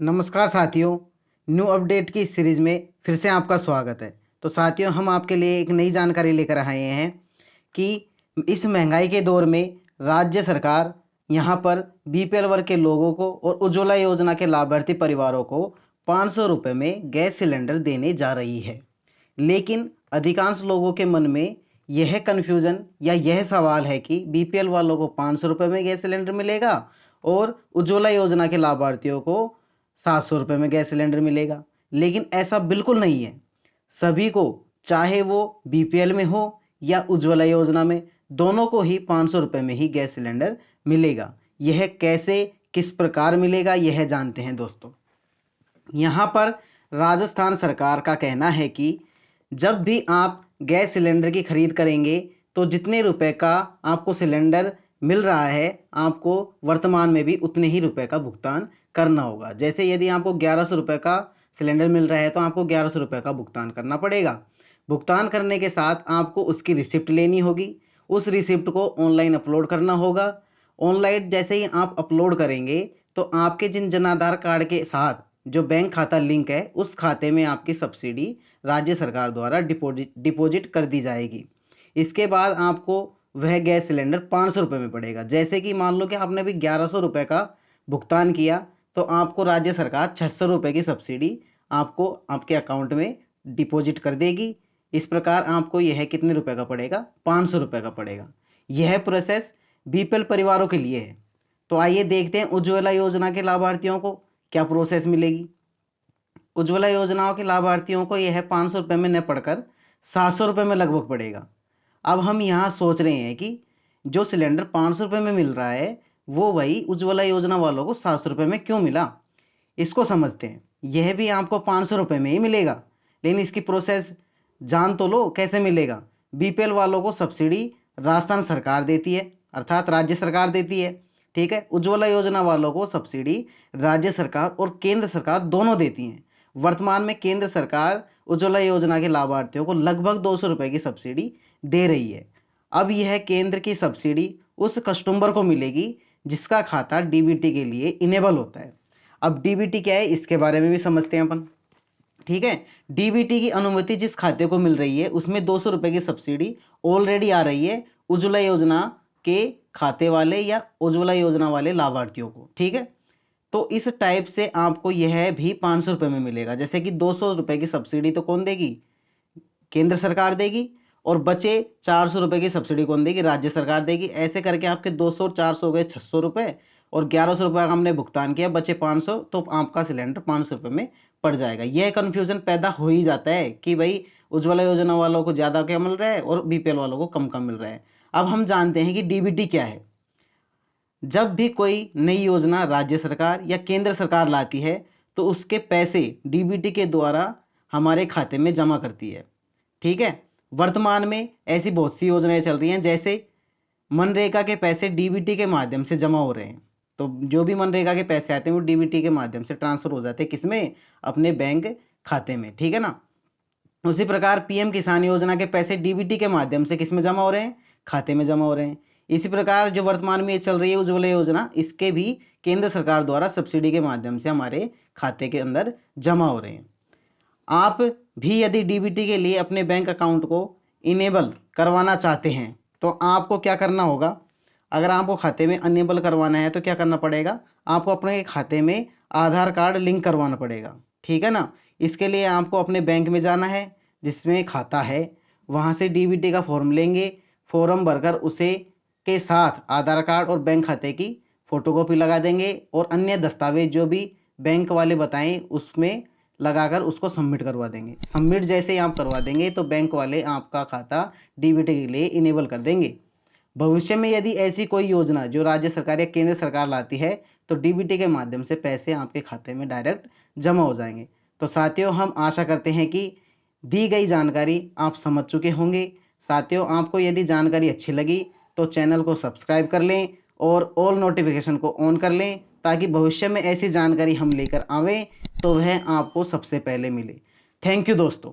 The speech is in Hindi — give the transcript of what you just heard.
नमस्कार साथियों, न्यू अपडेट की इस सीरीज़ में फिर से आपका स्वागत है। तो साथियों, हम आपके लिए एक नई जानकारी लेकर आए हैं कि इस महंगाई के दौर में राज्य सरकार यहाँ पर बीपीएल वर्ग के लोगों को और उज्ज्वला योजना के लाभार्थी परिवारों को 500 रुपये में गैस सिलेंडर देने जा रही है। लेकिन अधिकांश लोगों के मन में यह कन्फ्यूज़न या यह सवाल है कि बीपीएल वालों को 500 रुपये में गैस सिलेंडर मिलेगा और उज्ज्वला योजना के लाभार्थियों को 700 रुपये में गैस सिलेंडर मिलेगा। लेकिन ऐसा बिल्कुल नहीं है। सभी को, चाहे वो बीपीएल में हो या उज्ज्वला योजना में, दोनों को ही 500 रुपये में ही गैस सिलेंडर मिलेगा। यह कैसे, किस प्रकार मिलेगा, यह जानते हैं दोस्तों। यहाँ पर राजस्थान सरकार का कहना है कि जब भी आप गैस सिलेंडर की खरीद करेंगे तो जितने रुपए का आपको सिलेंडर मिल रहा है, आपको वर्तमान में भी उतने ही रुपए का भुगतान करना होगा। जैसे यदि आपको 1100 रुपये का सिलेंडर मिल रहा है तो आपको 1100 रुपये का भुगतान करना पड़ेगा। भुगतान करने के साथ आपको उसकी रिसिप्ट लेनी होगी। उस रिसिप्ट को ऑनलाइन अपलोड करना होगा। ऑनलाइन जैसे ही आप अपलोड करेंगे तो आपके जिन जन आधार कार्ड के साथ जो बैंक खाता लिंक है, उस खाते में आपकी सब्सिडी राज्य सरकार द्वारा डिपॉजिट कर दी जाएगी। इसके बाद आपको वह गैस सिलेंडर 500 रुपये में पड़ेगा। जैसे कि मान लो कि आपने अभी 1100 रुपये का भुगतान किया तो आपको राज्य सरकार 600 रुपये की सब्सिडी आपको आपके अकाउंट में डिपॉजिट कर देगी। इस प्रकार आपको यह कितने रुपए का पड़ेगा? 500 रुपये का पड़ेगा। यह प्रोसेस बीपीएल परिवारों के लिए है। तो आइए देखते हैं उज्ज्वला योजना के लाभार्थियों को क्या प्रोसेस मिलेगी। उज्ज्वला योजनाओं के लाभार्थियों को यह 500 रुपये में न पड़कर 700 रुपये में लगभग पड़ेगा। अब हम यहाँ सोच रहे हैं कि जो सिलेंडर 500 रुपये में मिल रहा है वो वही उज्ज्वला योजना वालों को 700 रुपये में क्यों मिला। इसको समझते हैं। यह भी आपको 500 रुपये में ही मिलेगा, लेकिन इसकी प्रोसेस जान तो लो कैसे मिलेगा। बीपीएल वालों को सब्सिडी राजस्थान सरकार देती है, अर्थात राज्य सरकार देती है, ठीक है। उज्ज्वला योजना वालों को सब्सिडी राज्य सरकार और केंद्र सरकार दोनों देती हैं। वर्तमान में केंद्र सरकार उज्ज्वला योजना के लाभार्थियों को लगभग 200 रुपये की सब्सिडी दे रही है। अब यह केंद्र की सब्सिडी उस कस्टमर को मिलेगी जिसका खाता डीबीटी के लिए इनेबल होता है। अब डीबीटी क्या है, इसके बारे में भी समझते हैं अपन, ठीक है। डीबीटी की अनुमति जिस खाते को मिल रही है उसमें 200 रुपये की सब्सिडी ऑलरेडी आ रही है उज्ज्वला योजना के खाते वाले या उज्ज्वला योजना वाले लाभार्थियों को, ठीक है। तो इस टाइप से आपको यह भी 500 रुपये में मिलेगा। जैसे कि 200 रुपये की सब्सिडी तो कौन देगी? केंद्र सरकार देगी, और बचे 400 रुपये की सब्सिडी कौन देगी? राज्य सरकार देगी। ऐसे करके आपके 200 और 400 हो गए 600 रुपये, और 1100 रुपये का हमने भुगतान किया, बचे 500, तो आपका सिलेंडर 500 रुपये में पड़ जाएगा। यह कन्फ्यूजन पैदा हो ही जाता है कि भाई उज्ज्वला योजना वालों को ज़्यादा क्या मिल रहा है और बीपीएल वालों को कम कम मिल रहा है। अब हम जानते हैं कि डीबीटी क्या है। जब भी कोई नई योजना राज्य सरकार या केंद्र सरकार लाती है तो उसके पैसे डीबीटी के द्वारा हमारे खाते में जमा करती है, ठीक है। वर्तमान में ऐसी बहुत सी योजनाएं चल रही हैं, जैसे मनरेगा के पैसे डीबीटी के माध्यम से जमा हो रहे हैं। तो जो भी मनरेगा के पैसे आते हैं वो डीबीटी के माध्यम से ट्रांसफर हो जाते हैं, किसमें? अपने बैंक खाते में, ठीक है ना। उसी प्रकार पीएम किसान योजना के पैसे डीबीटी के माध्यम से किस में जमा हो रहे हैं? खाते में जमा हो रहे हैं। इसी प्रकार जो वर्तमान में ये चल रही है उज्ज्वला योजना, इसके भी केंद्र सरकार द्वारा सब्सिडी के माध्यम से हमारे खाते के अंदर जमा हो रहे हैं। आप भी यदि डीबीटी के लिए अपने बैंक अकाउंट को इनेबल करवाना चाहते हैं तो आपको क्या करना होगा? अगर आपको खाते में अनेबल करवाना है तो क्या करना पड़ेगा? आपको अपने खाते में आधार कार्ड लिंक करवाना पड़ेगा, ठीक है ना। इसके लिए आपको अपने बैंक में जाना है जिसमें खाता है, वहाँ से डीबीटी का फॉर्म लेंगे। फॉर्म भरकर उसे के साथ आधार कार्ड और बैंक खाते की फ़ोटोकॉपी लगा देंगे और अन्य दस्तावेज जो भी बैंक वाले बताएं उसमें लगाकर उसको सबमिट करवा देंगे। सबमिट जैसे ही आप करवा देंगे तो बैंक वाले आपका खाता डीबीटी के लिए इनेबल कर देंगे। भविष्य में यदि ऐसी कोई योजना जो राज्य सरकार या केंद्र सरकार लाती है तो डीबीटी के माध्यम से पैसे आपके खाते में डायरेक्ट जमा हो जाएंगे। तो साथियों, हम आशा करते हैं कि दी गई जानकारी आप समझ चुके होंगे। साथियों, आपको यदि जानकारी अच्छी लगी तो चैनल को सब्सक्राइब कर लें और ऑल नोटिफिकेशन को ऑन कर लें, ताकि भविष्य में ऐसी जानकारी हम लेकर आवें तो वह आपको सबसे पहले मिले। थैंक यू दोस्तों।